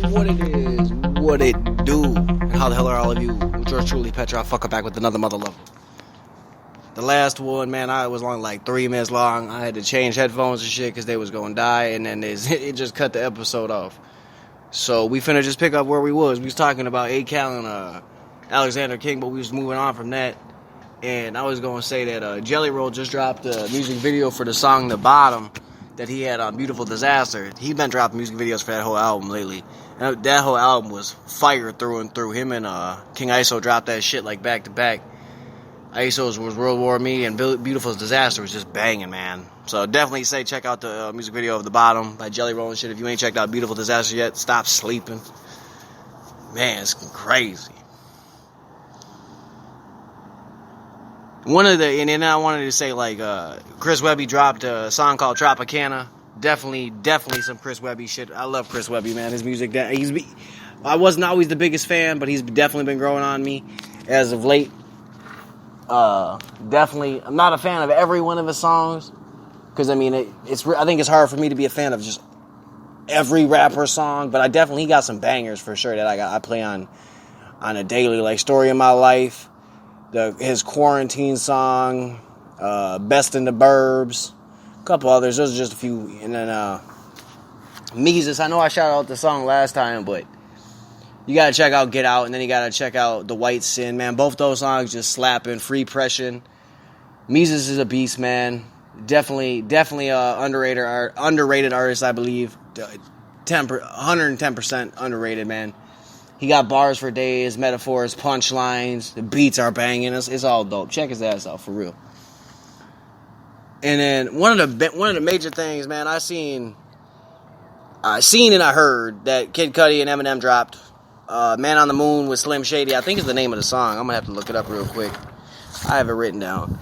What it is, what it do, and how the hell are all of you? Yours truly, Petra. Fuck back with another mother level. The last one, man, I was only like 3 minutes long. I had to change headphones and shit because they was gonna die, and then it just cut the episode off. So we finna just pick up where we was. We was talking about A-Cal and Alexander King, but we was moving on from that. And I was gonna say that Jelly Roll just dropped a music video for the song "The Bottom" that he had on "Beautiful Disaster." He been dropping music videos for that whole album lately. And that whole album was fire through and through. Him and King ISO dropped that shit like back to back. ISO's was World War Me, and Beautiful Disaster was just banging, man. So definitely say check out the music video of "The Bottom" by Jelly Roll and shit. If you ain't checked out Beautiful Disaster yet, stop sleeping. Man, it's crazy. And then I wanted to say, like, Chris Webby dropped a song called Tropicana. Definitely some Chris Webby shit. I love Chris Webby, man. His music, I wasn't always the biggest fan, but he's definitely been growing on me as of late. Definitely, I'm not a fan of every one of his songs, because, I mean, I think it's hard for me to be a fan of just every rapper song, but he got some bangers for sure that I play on a daily, like Story of My Life, his Quarantine song, Best in the Burbs, a couple others. Those are just a few. And then Mesus. I know I shouted out the song last time, but you gotta check out Get Out, and then you gotta check out The White Sin, man. Both those songs just slapping. Free Pression. Mesus is a beast, man. Definitely underrated artist, I believe. 110% underrated, man. He got bars for days, metaphors, punchlines. The beats are banging. It's all dope. Check his ass out for real. And then one of the major things, man, I seen and I heard that Kid Cudi and Eminem dropped "Man on the Moon" with Slim Shady. I think is the name of the song. I'm gonna have to look it up real quick. I have it written down.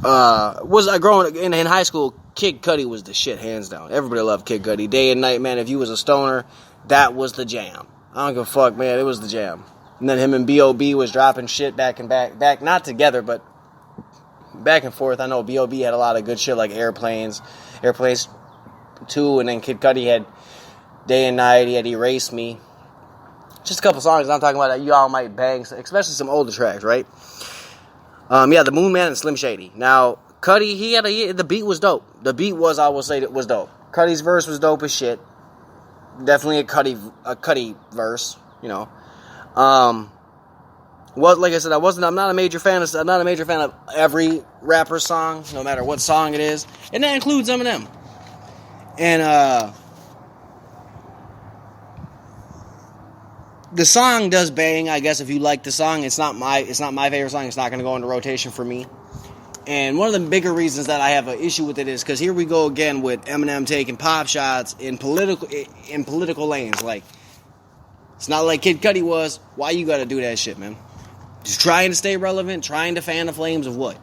Was I growing in high school? Kid Cudi was the shit, hands down. Everybody loved Kid Cudi. Day and night, man. If you was a stoner, that was the jam. I don't give a fuck, man. It was the jam. And then him and B.O.B. was dropping shit back, not together, but back and forth. I know B.O.B. had a lot of good shit like Airplanes 2, and then Kid Cudi had Day and Night. He had Erase Me. Just a couple songs I'm talking about that you all might bang, especially some older tracks, right? The Moon Man and Slim Shady. Now, Cudi, the beat was dope. The beat was, I will say, it was dope. Cudi's verse was dope as shit. Definitely a Cudi verse, you know. Like I said, I'm not a major fan of every rapper song, no matter what song it is, and that includes Eminem. And the song does bang. I guess if you like the song, it's not my favorite song. It's not going to go into rotation for me. And one of the bigger reasons that I have an issue with it is because here we go again with Eminem taking pop shots in political lanes. Like, it's not like Kid Cudi was. Why you got to do that shit, man? Just trying to stay relevant, trying to fan the flames of what?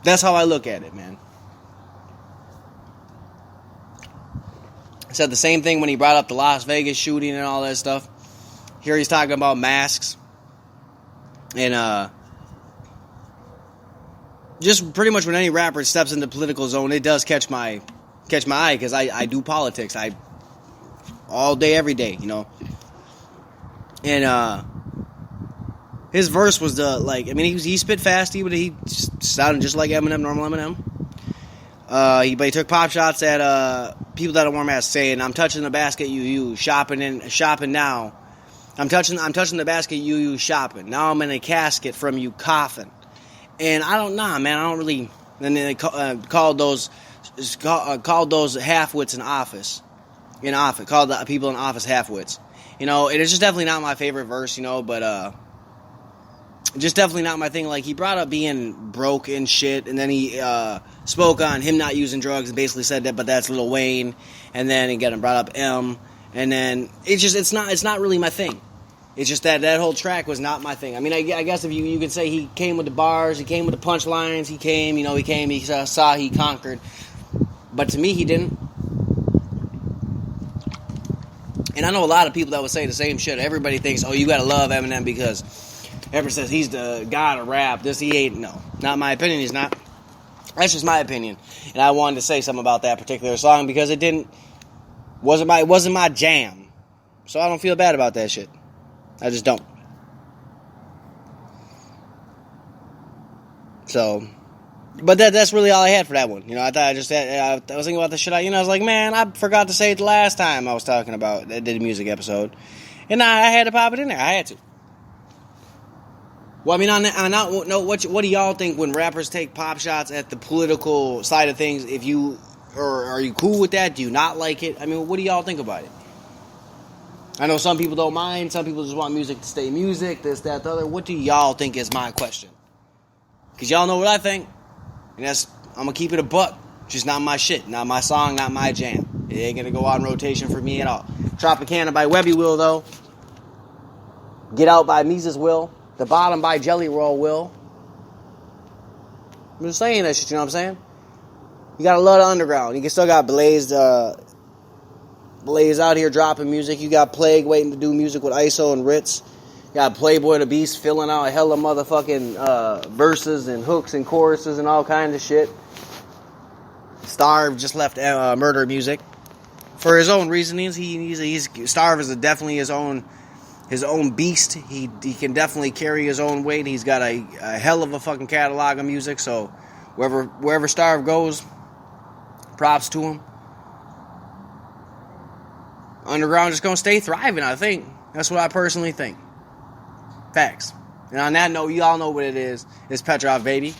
That's how I look at it, man. I said the same thing when he brought up the Las Vegas shooting and all that stuff. Here he's talking about masks. And just pretty much when any rapper steps in the political zone, it does catch my eye, because I do politics. All day, every day, you know. And his verse was he spit fast, he sounded just like Eminem, normal Eminem. He took pop shots at people that don't wear masks, saying, "I'm touching the basket you use, shopping now. I'm touching the basket you use, shopping. Now I'm in a casket from you coughing." And I don't know, man. I don't really. And then they called those half-wits in office. Called the people in office half-wits. You know, it is just definitely not my favorite verse, you know, but just definitely not my thing. Like, he brought up being broke and shit, and then he spoke on him not using drugs and basically said that, but that's Lil Wayne. And then again, brought up M. And then it's not really my thing. It's just that whole track was not my thing. I mean, I guess if you could say he came with the bars, he came with the punchlines, he saw, he conquered. But to me, he didn't. And I know a lot of people that would say the same shit. Everybody thinks, oh, you gotta love Eminem because ever says he's the god of rap, this he ain't. No, not my opinion. He's not. That's just my opinion, and I wanted to say something about that particular song because it wasn't my jam, so I don't feel bad about that shit. I just don't. So, but that's really all I had for that one. You know, I was thinking about the shit. I was like, man, I forgot to say it the last time I was talking about did a music episode, and I had to pop it in there. I had to. Well, I mean, what do y'all think when rappers take pop shots at the political side of things? Are you cool with that? Do you not like it? I mean, what do y'all think about it? I know some people don't mind. Some people just want music to stay music. This, that, the other. What do y'all think is my question? Because y'all know what I think. And I'm going to keep it a buck. Just not my shit. Not my song. Not my jam. It ain't going to go on rotation for me at all. Tropicana by Webby will, though. Get Out by Mesus will. The Bottom by Jelly Roll will. I'm just saying that shit, you know what I'm saying? You got a lot of underground. You can still got Blaize out here dropping music. You got Plague waiting to do music with ISO and Ritz. You got Playboy the Beast filling out a hella motherfucking verses and hooks and choruses and all kinds of shit. Ztarve just left Murder Music for his own reasonings. Ztarve is definitely his own beast. He can definitely carry his own weight. He's got a hell of a fucking catalog of music. So wherever Ztarve goes, props to him. Underground just gonna stay thriving, I think. That's what I personally think. Facts. And on that note, you all know what it is. It's Petrov, baby.